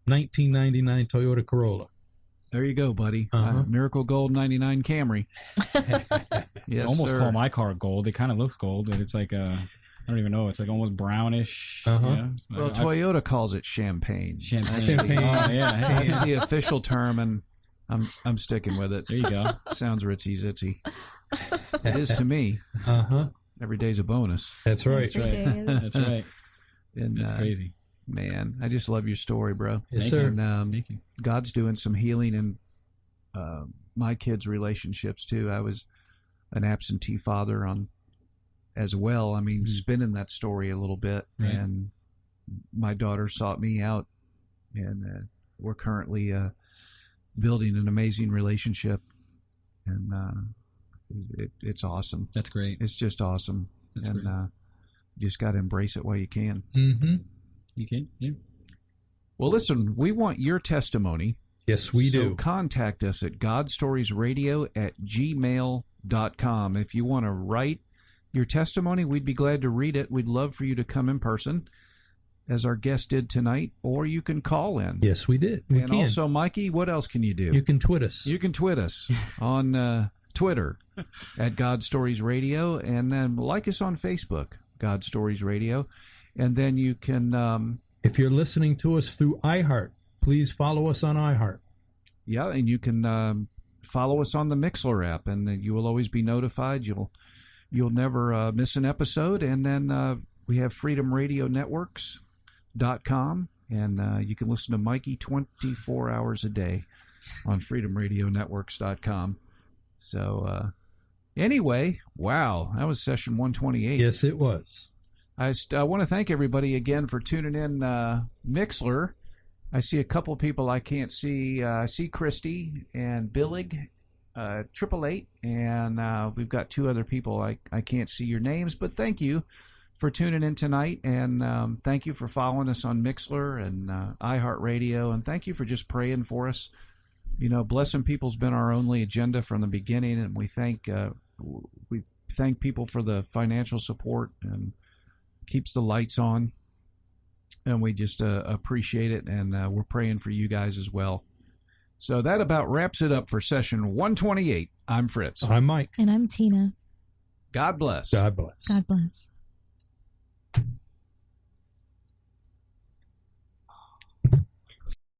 1999 Toyota Corolla. There you go, buddy. Miracle Gold 99 Camry. Yes, almost sir. call my car gold. It kind of looks gold, but it's like I don't even know. It's like almost brownish. Yeah. Well, Toyota calls it champagne. Champagne. Oh, yeah. That's the official term, and I'm sticking with it. There you go. Sounds ritzy zitsy. It is to me. Every day's a bonus. That's right. That's right. That's right. And, that's crazy. Man, I just love your story, bro. Yes, sir. And Thank you. God's doing some healing in my kids' relationships too. I was an absentee father as well. I mean, spinning that story a little bit, right. And my daughter sought me out, and we're currently building an amazing relationship, and it's awesome. That's great. It's just awesome. That's and great. you just got to embrace it while you can. Mm-hmm. You can? Yeah. Well, listen, we want your testimony. Yes, we do. So contact us at godstoriesradio@gmail.com. If you want to write your testimony, we'd be glad to read it. We'd love for you to come in person, as our guest did tonight, or you can call in. Yes, we did. We can. Also, Mikey, what else can you do? You can twit us. You can twit us on Twitter at God Stories Radio, and then like us on Facebook, God Stories Radio. And then you can... if you're listening to us through iHeart, please follow us on iHeart. Yeah, and you can follow us on the Mixler app, and then you will always be notified. You'll never miss an episode. And then we have freedomradionetworks.com, and you can listen to Mikey 24 hours a day on freedomradionetworks.com. So anyway, wow, that was session 128. Yes, it was. I want to thank everybody again for tuning in Mixler. I see a couple of people I can't see. I see Christy and Billig, 888, and we've got 2 other people I can't see your names, but thank you for tuning in tonight, and thank you for following us on Mixler and iHeartRadio, and thank you for just praying for us. Blessing people's been our only agenda from the beginning, and we thank people for the financial support and keeps the lights on, and we just appreciate it, and we're praying for you guys as well. So that about wraps it up for session 128. I'm Fritz. I'm Mike. And I'm Tina. God bless. God bless. God bless.